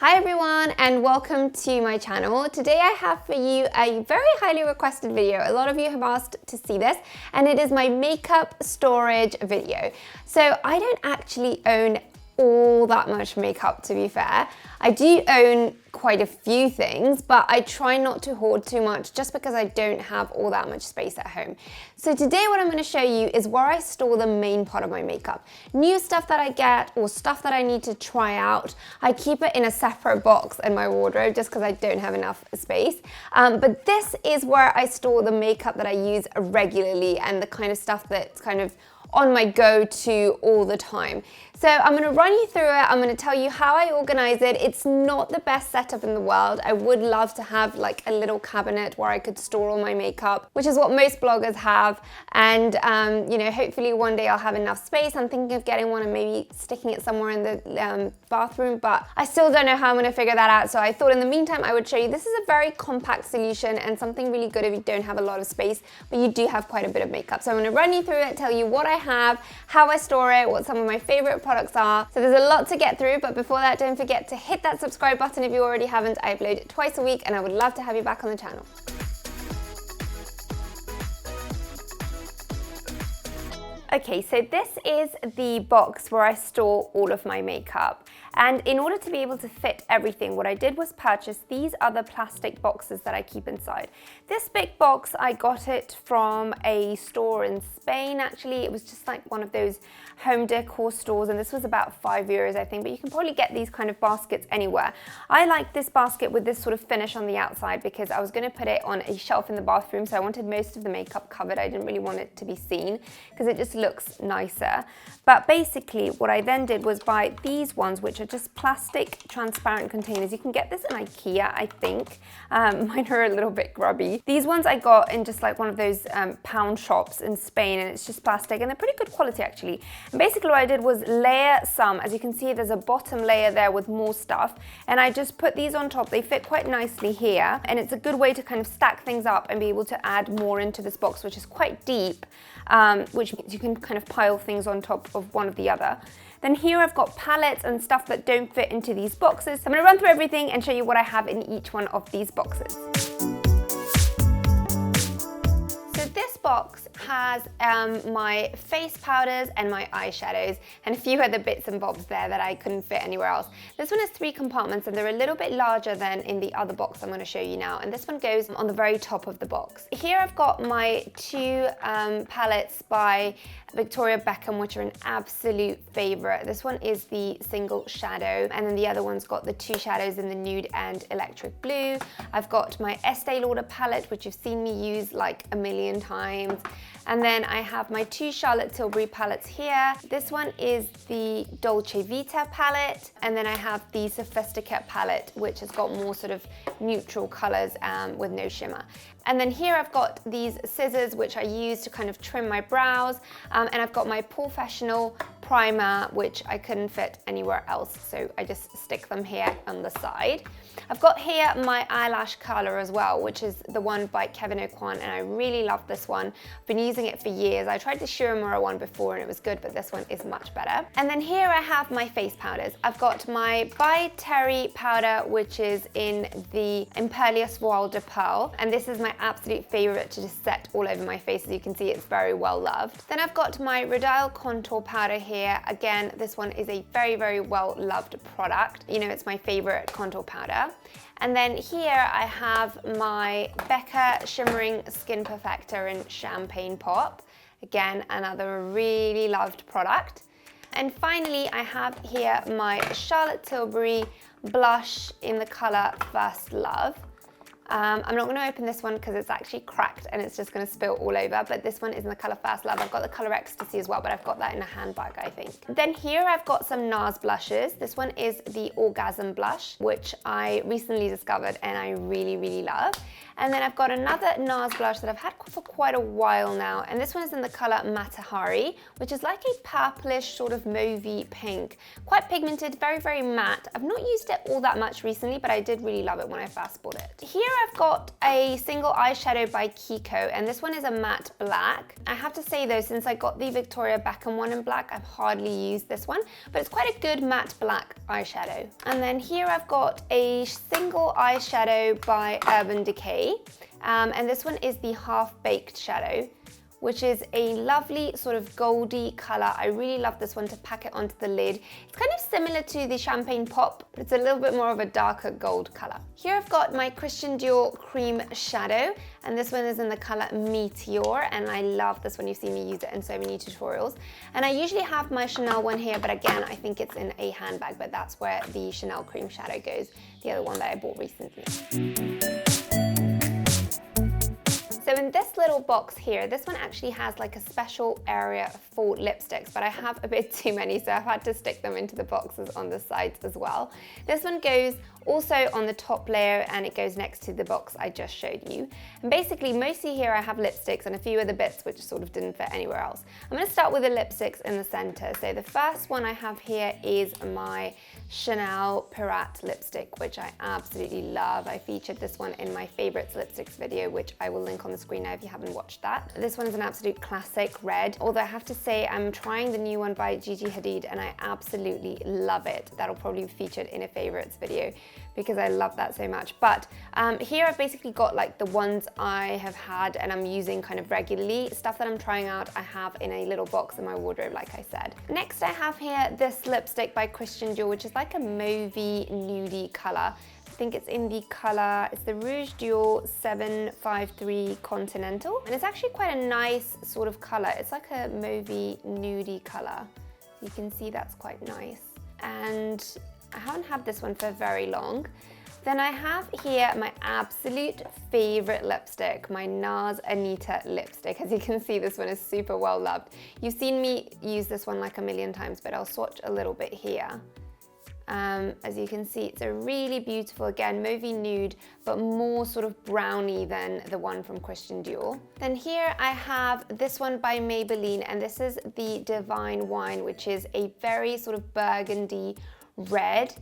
Hi everyone and welcome to my channel. Today I have for you a very highly requested video. A lot of you have asked to see this and it is my makeup storage video. So I don't actually own all that much makeup, to be fair. I do own quite a few things, but I try not to hoard too much just because I don't have all that much space at home. So today what I'm going to show you is where I store the main part of my makeup. New stuff that I get or stuff that I need to try out, I keep it in a separate box in my wardrobe just because I don't have enough space. But this is where I store the makeup that I use regularly and the kind of stuff that's kind of on my go-to all the time. So I'm going to run you through it. I'm going to tell you how I organize it. It's not the best setup in the world. I would love to have like a little cabinet where I could store all my makeup, which is what most bloggers have. And you know, hopefully one day I'll have enough space. I'm thinking of getting one and maybe sticking it somewhere in the bathroom, but I still don't know how I'm going to figure that out. So I thought in the meantime I would show you this is a very compact solution and something really good if you don't have a lot of space, but you do have quite a bit of makeup. So I'm going to run you through it, tell you what I have, how I store it, what some of my favorite products are. So there's a lot to get through, but before that, don't forget to hit that subscribe button if you already haven't. I upload twice a week and I would love to have you back on the channel. Okay, so this is the box where I store all of my makeup. And in order to be able to fit everything, what I did was purchase these other plastic boxes that I keep inside. This big box, I got it from a store in Spain, actually. It was just like one of those home decor stores, and this was about €5, I think, but you can probably get these kind of baskets anywhere. I like this basket with this sort of finish on the outside because I was going to put it on a shelf in the bathroom, so I wanted most of the makeup covered. I didn't really want it to be seen because it just looks nicer. But basically what I then did was buy these ones, which are just plastic transparent containers. You can get this in IKEA, I think. Mine are a little bit grubby. These ones I got in just like one of those pound shops in Spain, and it's just plastic and they're pretty good quality actually. And basically what I did was layer some. As you can see, there's a bottom layer there with more stuff, and I just put these on top. They fit quite nicely here, and it's a good way to kind of stack things up and be able to add more into this box, which is quite deep, which means you can kind of pile things on top of one of the other. Then here I've got palettes and stuff that don't fit into these boxes. So I'm going to run through everything and show you what I have in each one of these boxes. So this box has my face powders and my eyeshadows and a few other bits and bobs there that I couldn't fit anywhere else. This one has 3 compartments and they're a little bit larger than in the other box I'm going to show you now, and this one goes on the very top of the box. Here I've got my 2 palettes by Victoria Beckham, which are an absolute favorite. This one is the single shadow, and then the other one's got the 2 shadows in the nude and electric blue. I've got my Estee Lauder palette, which you've seen me use like a million times. And then I have my 2 Charlotte Tilbury palettes here. This one is the Dolce Vita palette, and then I have the Sophisticate palette, which has got more sort of neutral colors with no shimmer. And then here I've got these scissors, which I use to kind of trim my brows, and I've got my Professional primer, which I couldn't fit anywhere else, so I just stick them here on the side. I've got here my eyelash curler as well, which is the one by Kevyn Aucoin, and I really love this one. I've been using it for years. I tried the Shiramura one before and it was good, but this one is much better. And then here I have my face powders. I've got my by Terry powder, which is in the Imperlious Voile de Pearl, and this is my absolute favorite to just set all over my face. As you can see, it's very well loved. Then I've got my Rodial contour powder here. Again, this one is a very, very well loved product. You know, it's my favorite contour powder. And then here I have my Becca Shimmering Skin Perfector in Champagne Pop. Again, another really loved product. And finally, I have here my Charlotte Tilbury blush in the color First Love. I'm not going to open this one because it's actually cracked and it's just going to spill all over, but this one is in the colour First Love. I've got the colour Ecstasy as well, but I've got that in a handbag, I think. Then here I've got some NARS blushes. This one is the Orgasm blush, which I recently discovered and I really, really love. And then I've got another NARS blush that I've had for quite a while now, and this one is in the colour Matahari, which is like a purplish sort of mauvey pink. Quite pigmented, very, very matte. I've not used it all that much recently, but I did really love it when I first bought it. Here I've got a single eyeshadow by Kiko, and this one is a matte black. I have to say though, since I got the Victoria Beckham one in black, I've hardly used this one, but it's quite a good matte black eyeshadow. And then here I've got a single eyeshadow by Urban Decay, and this one is the Half Baked shadow, which is a lovely sort of goldy color. I really love this one to pack it onto the lid. It's kind of similar to the Champagne Pop, but it's a little bit more of a darker gold color. Here I've got my Christian Dior cream shadow, and this one is in the color Meteor, and I love this one. You've seen me use it in so many tutorials. And I usually have my Chanel one here, but again, I think it's in a handbag, but that's where the Chanel cream shadow goes, the other one that I bought recently. So in this little box here, this one actually has like a special area for lipsticks, but I have a bit too many, so I've had to stick them into the boxes on the sides as well. This one goes also on the top layer, and it goes next to the box I just showed you. And basically, mostly here I have lipsticks and a few other bits which sort of didn't fit anywhere else. I'm gonna start with the lipsticks in the center. So the first one I have here is my Chanel Pirate lipstick, which I absolutely love. I featured this one in my favorites lipsticks video, which I will link on the screen now if you haven't watched that. This one is an absolute classic red, although I have to say I'm trying the new one by Gigi Hadid and I absolutely love it. That'll probably be featured in a favorites video because I love that so much. But here I've basically got like the ones I have had and I'm using kind of regularly. Stuff that I'm trying out I have in a little box in my wardrobe, like I said. Next I have here this lipstick by Christian Dior, which is like a mauvey nudie color. I think it's in the color, it's the Rouge Dior 753 Continental. And it's actually quite a nice sort of color. It's like a mauvey nudie color. You can see that's quite nice. And I haven't had this one for very long. Then I have here my absolute favorite lipstick, my NARS Anita lipstick. As you can see, this one is super well loved. You've seen me use this one like a million times, but I'll swatch a little bit here. As you can see, it's a really beautiful, again, mauvey nude, but more sort of browny than the one from Christian Dior. Then here I have this one by Maybelline, and this is the Divine Wine, which is a very sort of burgundy red.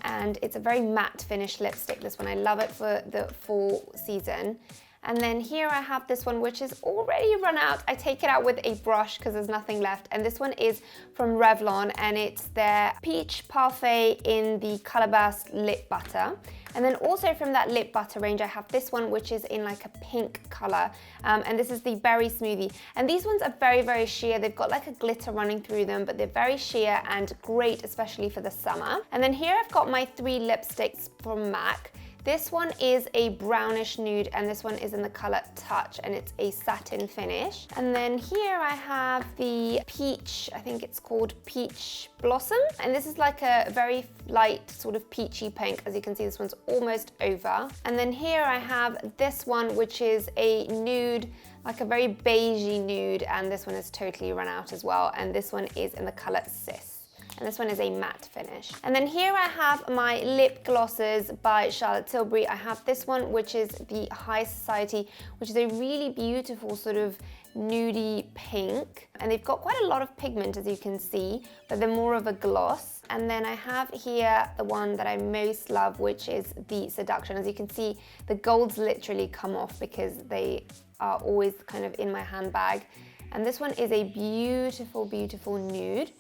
And it's a very matte finish lipstick, this one. I love it for the fall season. And then here I have this one, which is already run out. I take it out with a brush because there's nothing left. And this one is from Revlon, and it's their Peach Parfait in the Color Burst Lip Butter. And then also from that lip butter range, I have this one, which is in like a pink color. And this is the Berry Smoothie. And these ones are very, very sheer. They've got like a glitter running through them, but they're very sheer and great, especially for the summer. And then here I've got my 3 lipsticks from MAC. This one is a brownish nude, and this one is in the color Touch, and it's a satin finish. And then here I have the peach, I think it's called Peach Blossom. And this is like a very light sort of peachy pink. As you can see, this one's almost over. And then here I have this one, which is a nude, like a very beigey nude, and this one is totally run out as well. And this one is in the color Cis. And this one is a matte finish. And then here I have my lip glosses by Charlotte Tilbury. I have this one, which is the High Society, which is a really beautiful sort of nudie pink. And they've got quite a lot of pigment, as you can see, but they're more of a gloss. And then I have here the one that I most love, which is the Seduction. As you can see, the golds literally come off because they are always kind of in my handbag. And this one is a beautiful, beautiful nude.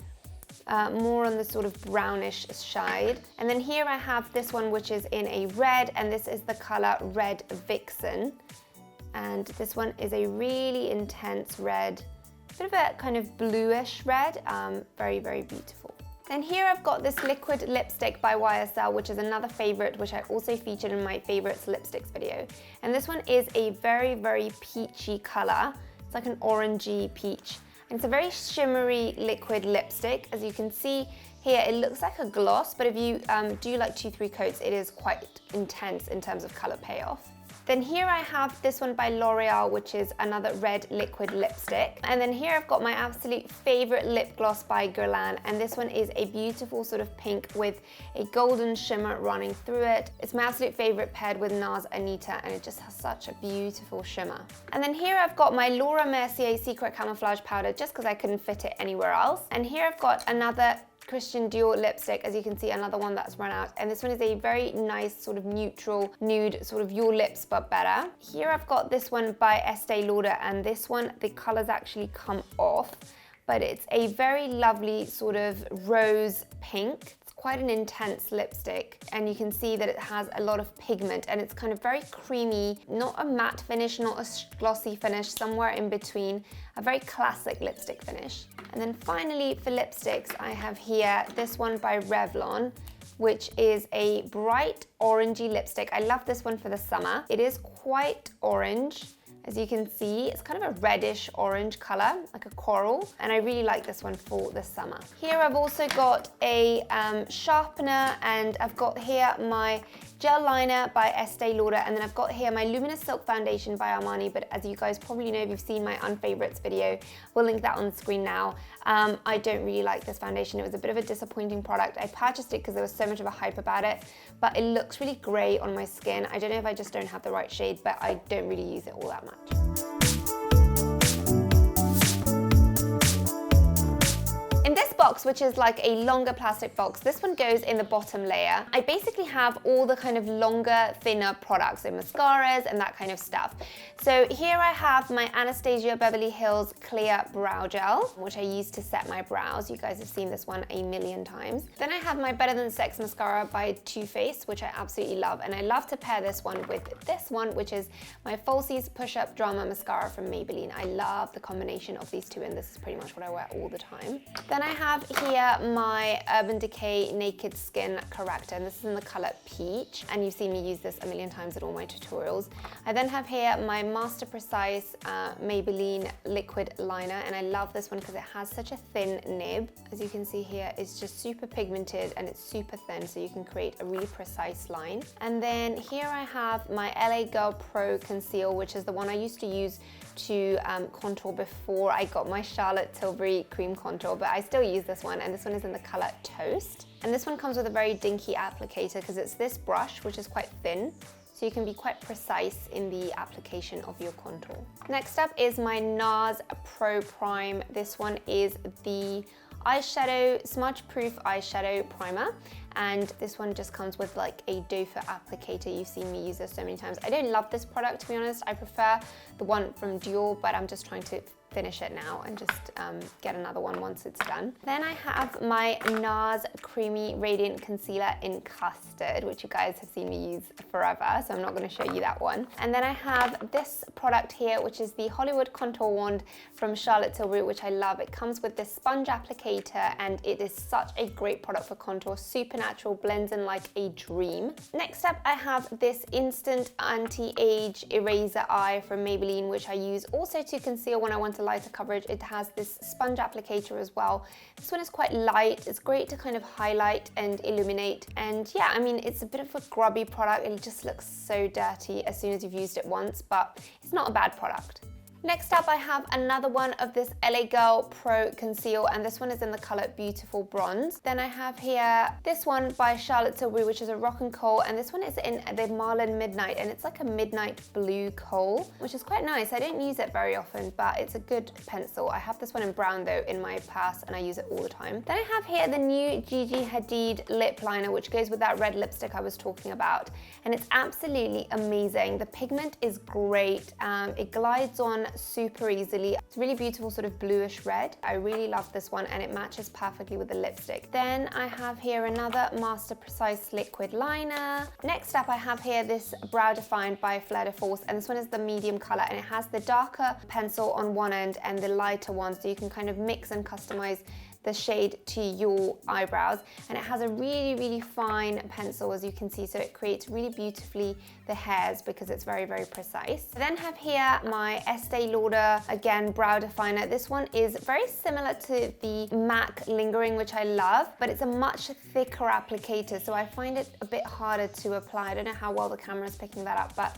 More on the sort of brownish shade. And then here I have this one, which is in a red, and this is the color Red Vixen. And this one is a really intense red, bit of a kind of bluish red, very, very beautiful. Then here I've got this liquid lipstick by YSL, which is another favorite, which I also featured in my favorites lipsticks video. And this one is a very, very peachy color. It's like an orangey peach. And it's a very shimmery liquid lipstick. As you can see here, it looks like a gloss, but if you do like 2-3 coats, it is quite intense in terms of color payoff. Then here I have this one by L'Oreal, which is another red liquid lipstick. And then here I've got my absolute favorite lip gloss by Guerlain, and this one is a beautiful sort of pink with a golden shimmer running through it. It's my absolute favorite paired with NARS Anita, and it just has such a beautiful shimmer. And then here I've got my Laura Mercier Secret Camouflage Powder, just because I couldn't fit it anywhere else. And here I've got another Christian Dior lipstick, as you can see, another one that's run out. And this one is a very nice sort of neutral nude, sort of your lips but better. Here I've got this one by Estee Lauder, and this one, the colors actually come off, but it's a very lovely sort of rose pink. Quite an intense lipstick, and you can see that it has a lot of pigment, and it's kind of very creamy, not a matte finish, not a glossy finish, somewhere in between, a very classic lipstick finish. And then finally for lipsticks, I have here this one by Revlon, which is a bright orangey lipstick. I love this one for the summer. It is quite orange. As you can see, it's kind of a reddish orange color, like a coral, and I really like this one for the summer. Here I've also got a sharpener, and I've got here my gel liner by Estee Lauder, and then I've got here my Luminous Silk Foundation by Armani, but as you guys probably know if you've seen my unfavorites video, we'll link that on the screen now. I don't really like this foundation. It was a bit of a disappointing product. I purchased it because there was so much of a hype about it, but it looks really grey on my skin. I don't know if I just don't have the right shade, but I don't really use it all that much. In this box, which is like a longer plastic box, this one goes in the bottom layer. I basically have all the kind of longer, thinner products, so mascaras and that kind of stuff. So here I have my Anastasia Beverly Hills Clear Brow Gel, which I use to set my brows. You guys have seen this one a million times. Then I have my Better Than Sex Mascara by Too Faced, which I absolutely love. And I love to pair this one with this one, which is my Falsies Push Up Drama Mascara from Maybelline. I love the combination of these two, and this is pretty much what I wear all the time. Then I have here my Urban Decay Naked Skin Corrector, and this is in the color Peach, and you've seen me use this a million times in all my tutorials. I then have here my Master Precise Maybelline Liquid Liner, and I love this one because it has such a thin nib. As you can see here, it's just super pigmented and it's super thin, so you can create a really precise line. And then here I have my LA Girl Pro Conceal, which is the one I used to use to contour before I got my Charlotte Tilbury cream contour, but I still use this one, and this one is in the color Toast. And this one comes with a very dinky applicator because it's this brush, which is quite thin, so you can be quite precise in the application of your contour. Next up is my NARS Pro Prime. This one is the eyeshadow, smudge-proof eyeshadow primer, and this one just comes with like a doe foot applicator. You've seen me use this so many times. I don't love this product, to be honest. I prefer the one from Dior, but I'm just trying to finish it now and just get another one once it's done. Then I have my NARS Creamy Radiant Concealer in Custard, which you guys have seen me use forever, so I'm not going to show you that one. And then I have this product here, which is the Hollywood Contour Wand from Charlotte Tilbury, which I love. It comes with this sponge applicator, and it is such a great product for contour. Super natural, blends in like a dream. Next up, I have this Instant Anti-Age Eraser Eye from Maybelline, which I use also to conceal when I want a lighter coverage. It has this sponge applicator as well. This one is quite light. It's great to kind of highlight and illuminate. And yeah, I mean, it's a bit of a grubby product. It just looks so dirty as soon as you've used it once, but it's not a bad product. Next up, I have another one of this LA Girl Pro Conceal, and this one is in the color Beautiful Bronze. Then I have here this one by Charlotte Tilbury, which is a Rock and Coal, and this one is in the Marlin Midnight, and it's like a midnight blue coal, which is quite nice. I don't use it very often, but it's a good pencil. I have this one in brown though in my purse, and I use it all the time. Then I have here the new Gigi Hadid lip liner, which goes with that red lipstick I was talking about, and it's absolutely amazing. The pigment is great. It glides on super easily. It's really beautiful, sort of bluish red. I really love this one, and it matches perfectly with the lipstick. Then I have here another Master Precise liquid liner. Next up, I have here this Brow Defined by Fleur de Force, and this one is the medium color, and it has the darker pencil on one end and the lighter one, so you can kind of mix and customize the shade to your eyebrows. And it has a really, really fine pencil, as you can see, so it creates really beautifully the hairs because it's very, very precise. I then have here my Estee Lauder, again, brow definer. This one is very similar to the MAC Lingering, which I love, but it's a much thicker applicator, so I find it a bit harder to apply. I don't know how well the camera is picking that up, but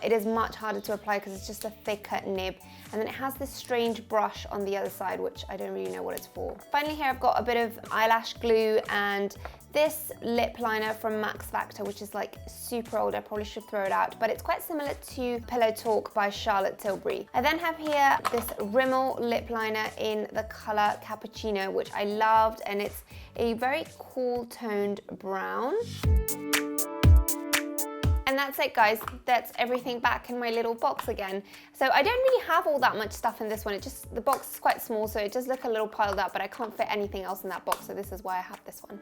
it is much harder to apply because it's just a thicker nib. And then it has this strange brush on the other side, which I don't really know what it's for. Finally here I've got a bit of eyelash glue, and this lip liner from Max Factor, which is like super old. I probably should throw it out, but it's quite similar to Pillow Talk by Charlotte Tilbury. I then have here this Rimmel lip liner in the color Cappuccino, which I loved, and it's a very cool toned brown. And that's it, guys. That's everything back in my little box again. So I don't really have all that much stuff in this one. The box is quite small, so it does look a little piled up, but I can't fit anything else in that box, so this is why I have this one.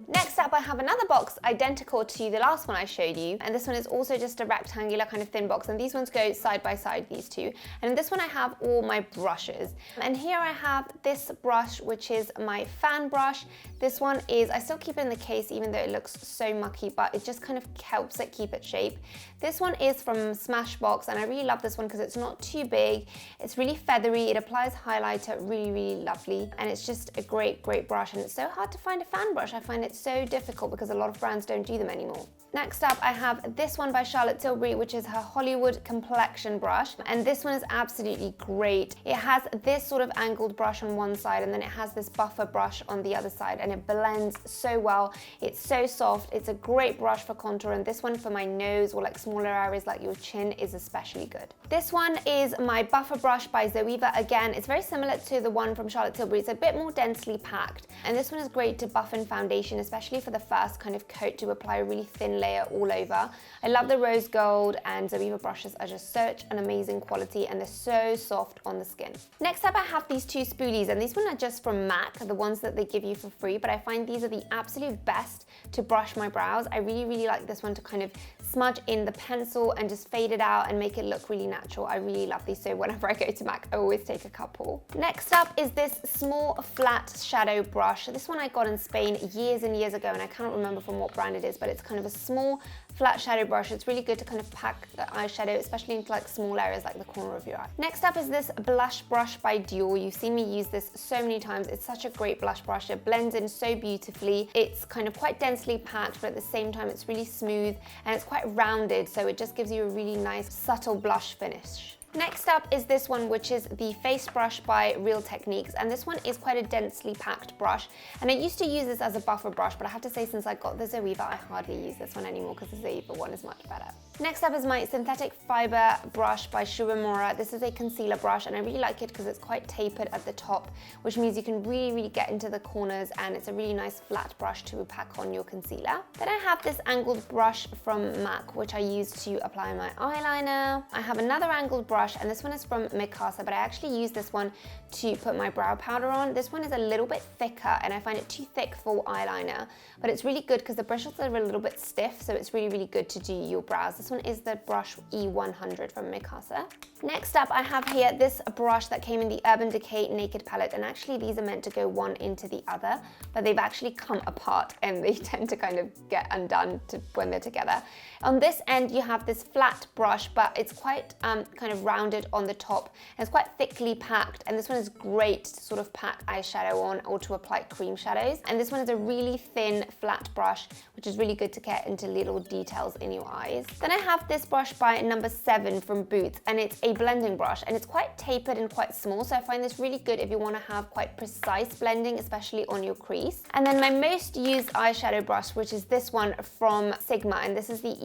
Next up, I have another box identical to the last one I showed you, and this one is also just a rectangular kind of thin box, and these ones go side by side, these two. And in this one I have all my brushes, and here I have this brush, which is my fan brush. This one is, I still keep it in the case even though it looks so mucky, but it just kind of helps it keep its shape. This one is from Smashbox, and I really love this one because it's not too big, it's really feathery, it applies highlighter really, really lovely, and it's just a great brush. And it's so hard to find a fan brush. I find it so difficult because a lot of brands don't do them anymore. Next up, I have this one by Charlotte Tilbury, which is her Hollywood Complexion brush, and this one is absolutely great. It has this sort of angled brush on one side, and then it has this buffer brush on the other side, and it blends so well. It's so soft. It's a great brush for contour, and this one for my nose or like smaller areas like your chin is especially good. This one is my buffer brush by Zoeva. Again, it's very similar to the one from Charlotte Tilbury. It's a bit more densely packed, and this one is great to buff in foundation, especially for the first kind of coat, to apply a really thin layer all over. I love the rose gold, and Zoeva brushes are just such an amazing quality, and they're so soft on the skin. Next up, I have these two spoolies, and these ones are just from MAC, the ones that they give you for free, but I find these are the absolute best to brush my brows. I really like this one to kind of smudge in the pencil and just fade it out and make it look really natural. I really love these, so whenever I go to MAC, I always take a couple. Next up is this small flat shadow brush. This one I got in Spain years and years ago, and I cannot remember from what brand it is, but it's kind of a small flat shadow brush. It's really good to kind of pack the eyeshadow, especially into like small areas like the corner of your eye. Next up is this blush brush by Dior. You've seen me use this so many times. It's such a great blush brush. It blends in so beautifully. It's kind of quite densely packed, but at the same time it's really smooth and it's quite rounded, so it just gives you a really nice subtle blush finish. Next up is this one, which is the face brush by Real Techniques, and this one is quite a densely packed brush, and I used to use this as a buffer brush, but I have to say since I got the Zoeva, I hardly use this one anymore because the Zoeva one is much better. Next up is my synthetic fiber brush by Shuramura. This is a concealer brush, and I really like it because it's quite tapered at the top, which means you can really get into the corners, and it's a really nice flat brush to pack on your concealer. Then I have this angled brush from MAC, which I use to apply my eyeliner. I have another angled brush, and this one is from Mikasa, but I actually use this one to put my brow powder on. This one is a little bit thicker, and I find it too thick for eyeliner, but it's really good because the bristles are a little bit stiff, so it's really good to do your brows. This one is the brush E100 from Mikasa. Next up, I have here this brush that came in the Urban Decay Naked palette, and actually these are meant to go one into the other, but they've actually come apart and they tend to kind of get undone when they're together. On this end, you have this flat brush, but it's quite kind of rounded on the top, and it's quite thickly packed, and this one is great to sort of pack eyeshadow on or to apply cream shadows. And this one is a really thin flat brush, which is really good to get into little details in your eyes. Then I have this brush by number 7 from Boots, and it's a blending brush, and it's quite tapered and quite small, so I find this really good if you want to have quite precise blending, especially on your crease. And then my most used eyeshadow brush, which is this one from Sigma, and this is the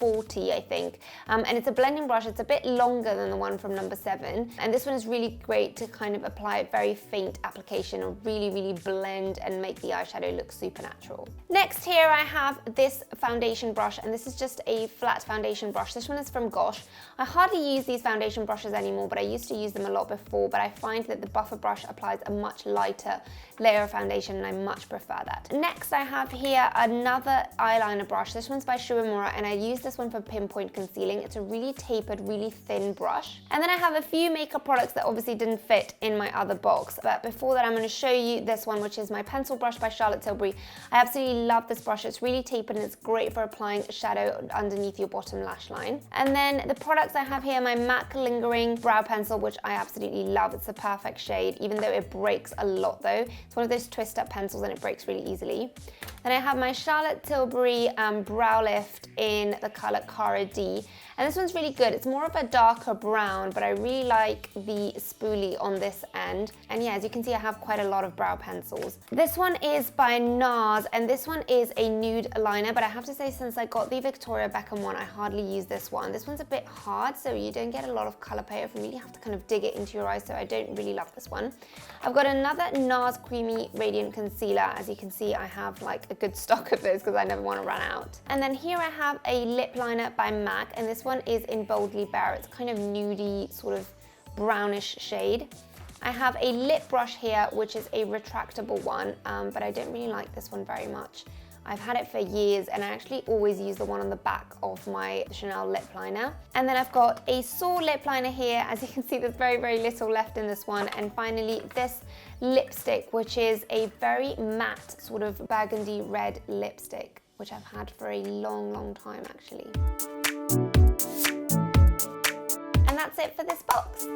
E40, I think, and it's a blending brush. It's a bit longer than the one from number 7, and this one is really great to kind of apply a very faint application or really blend and make the eyeshadow look super natural. Next here I have this foundation brush, and this is just a flat foundation brush. This one is from Gosh. I hardly use these foundation brushes anymore, but I used to use them a lot before, but I find that the buffer brush applies a much lighter layer of foundation, and I much prefer that. Next I have here another eyeliner brush. This one's by Shuramura, and I use this one for pinpoint concealing. It's a really tapered, really thin brush. And then I have a few makeup products that obviously didn't fit in my other box, but before that I'm going to show you this one, which is my pencil brush by Charlotte Tilbury. I absolutely love this brush. It's really tapered and it's great for applying shadow underneath your bottom lash line. And then the products I have here, my MAC Lingering Brow Pencil, which I absolutely love. It's a perfect shade, even though it breaks a lot though. It's one of those twist up pencils and it breaks really easily. Then I have my Charlotte Tilbury Brow Lift in the color Cara D. And this one's really good. It's more of a darker brown, but I really like the spoolie on this end. And yeah, as you can see, I have quite a lot of brow pencils. This one is by NARS, and this one is a nude liner, but I have to say, since I got the Victoria Beckham one, I hardly use this one. This one's a bit hard, so you don't get a lot of color payoff. You really have to kind of dig it into your eyes, so I don't really love this one. I've got another NARS Creamy Radiant Concealer. As you can see, I have like a good stock of those because I never want to run out. And then here I have a lip liner by MAC, and this one is in Boldly Bare. It's kind of nudie, sort of brownish shade. I have a lip brush here, which is a retractable one, but I don't really like this one very much. I've had it for years, and I actually always use the one on the back of my Chanel lip liner. And then I've got a Saw lip liner here. As you can see, there's very, very little left in this one. And finally, this lipstick, which is a very matte sort of burgundy red lipstick, which I've had for a long, long time actually. And that's it for this box.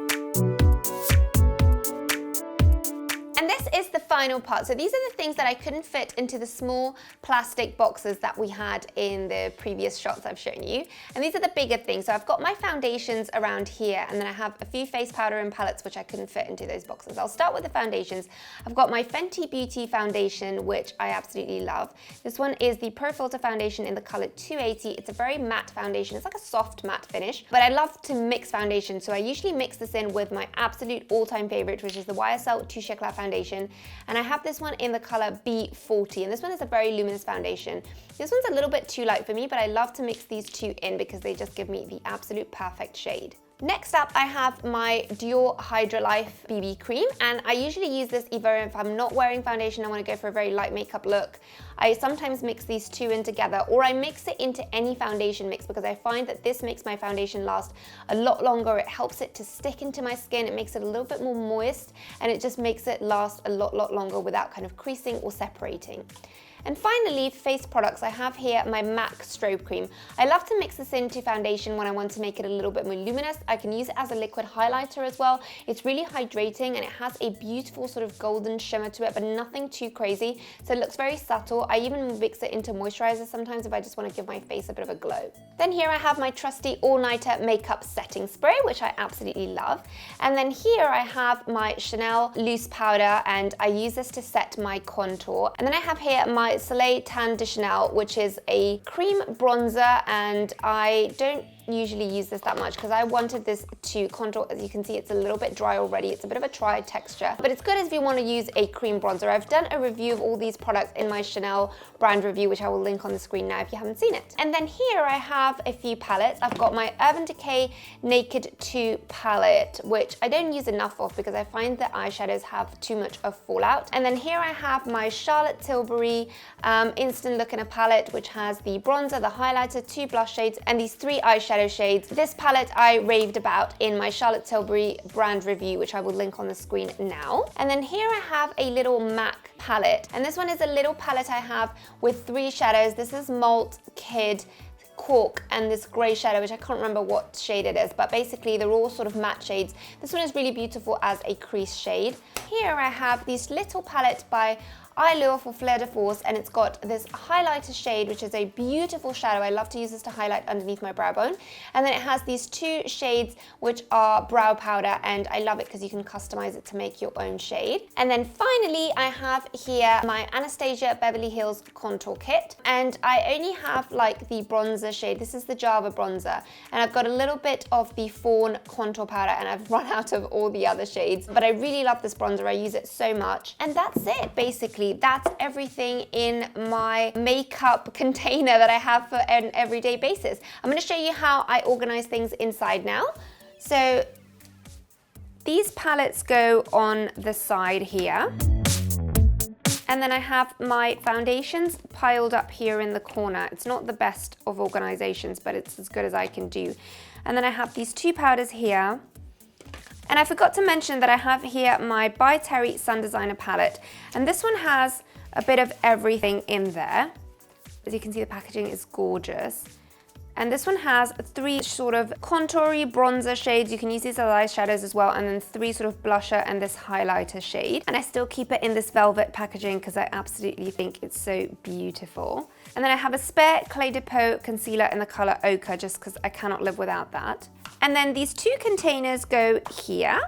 And this is the final part. So these are the things that I couldn't fit into the small plastic boxes that we had in the previous shots I've shown you. And these are the bigger things. So I've got my foundations around here, and then I have a few face powder and palettes which I couldn't fit into those boxes. I'll start with the foundations. I've got my Fenty Beauty foundation, which I absolutely love. This one is the Pro Filter foundation in the color 280. It's a very matte foundation. It's like a soft matte finish, but I love to mix foundation. So I usually mix this in with my absolute all-time favorite, which is the YSL Touche Eclat foundation. And I have this one in the color B40, and this one is a very luminous foundation. This one's a little bit too light for me, but I love to mix these two in because they just give me the absolute perfect shade. Next up, I have my Dior Hydra Life BB cream, and I usually use this either if I'm not wearing foundation, I want to go for a very light makeup look. I sometimes mix these two in together, or I mix it into any foundation mix because I find that this makes my foundation last a lot longer. It helps it to stick into my skin, it makes it a little bit more moist, and it just makes it last a lot longer without kind of creasing or separating. And finally, face products, I have here my MAC Strobe Cream. I love to mix this into foundation when I want to make it a little bit more luminous. I can use it as a liquid highlighter as well. It's really hydrating, and it has a beautiful sort of golden shimmer to it, but nothing too crazy. So it looks very subtle. I even mix it into moisturizer sometimes if I just want to give my face a bit of a glow. Then here I have my trusty all-nighter makeup setting spray, which I absolutely love. And then here I have my Chanel loose powder, and I use this to set my contour. And then I have here my Soleil Tan de Chanel, which is a cream bronzer, and I don't usually use this that much because I wanted this to contour. As you can see, it's a little bit dry already. It's a bit of a dry texture, but it's good if you want to use a cream bronzer. I've done a review of all these products in my Chanel brand review, which I will link on the screen now if you haven't seen it. And then here I have a few palettes. I've got my Urban Decay Naked 2 palette, which I don't use enough of because I find that eyeshadows have too much of fallout. And then here I have my Charlotte Tilbury Instant Look in a palette, which has the bronzer, the highlighter, 2 blush shades, and these 3 eyeshadow shades. This palette I raved about in my Charlotte Tilbury brand review, which I will link on the screen now. And then here I have a little MAC palette, and this one is a little palette I have with 3 shadows. This is Malt, Kid, Cork, and this grey shadow, which I can't remember what shade it is, but basically they're all sort of matte shades. This one is really beautiful as a crease shade. Here I have this little palette by Eyelure for Fleur de Force, and it's got this highlighter shade, which is a beautiful shadow. I love to use this to highlight underneath my brow bone. And then it has these 2 shades, which are brow powder, and I love it because you can customize it to make your own shade. And then finally, I have here my Anastasia Beverly Hills Contour Kit, and I only have like the bronzer shade. This is the Java bronzer, and I've got a little bit of the Fawn contour powder, and I've run out of all the other shades, but I really love this bronzer. I use it so much. And that's it, basically. That's everything in my makeup container that I have for an everyday basis. I'm going to show you how I organize things inside now. So these palettes go on the side here. And then I have my foundations piled up here in the corner. It's not the best of organizations, but it's as good as I can do. And then I have these 2 powders here. And I forgot to mention that I have here my By Terry Sun Designer palette, and this one has a bit of everything in there. As you can see, the packaging is gorgeous. And this one has 3 sort of contoury bronzer shades. You can use these as eyeshadows as well, and then 3 sort of blusher and this highlighter shade. And I still keep it in this velvet packaging because I absolutely think it's so beautiful. And then I have a spare Clé de Peau concealer in the color Ochre, just because I cannot live without that. And then these 2 containers go here.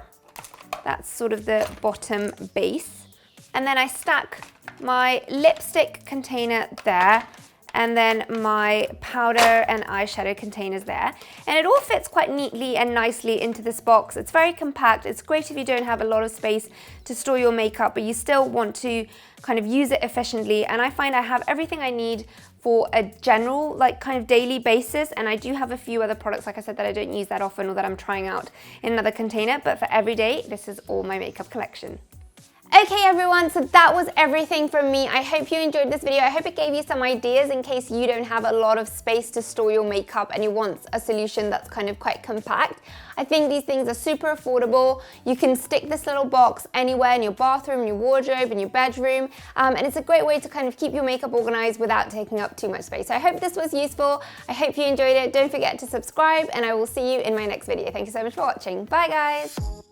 That's sort of the bottom base. And then I stack my lipstick container there, and then my powder and eyeshadow containers there. And it all fits quite neatly and nicely into this box. It's very compact. It's great if you don't have a lot of space to store your makeup, but you still want to kind of use it efficiently. And I find I have everything I need for a general, like, kind of daily basis. And I do have a few other products, like I said, that I don't use that often or that I'm trying out in another container. But for every day, this is all my makeup collection. Okay everyone, so that was everything from me. I hope you enjoyed this video. I hope it gave you some ideas in case you don't have a lot of space to store your makeup and you want a solution that's kind of quite compact. I think these things are super affordable. You can stick this little box anywhere in your bathroom, your wardrobe, in your bedroom, and it's a great way to kind of keep your makeup organized without taking up too much space. So I hope this was useful. I hope you enjoyed it. Don't forget to subscribe, and I will see you in my next video. Thank you so much for watching. Bye guys.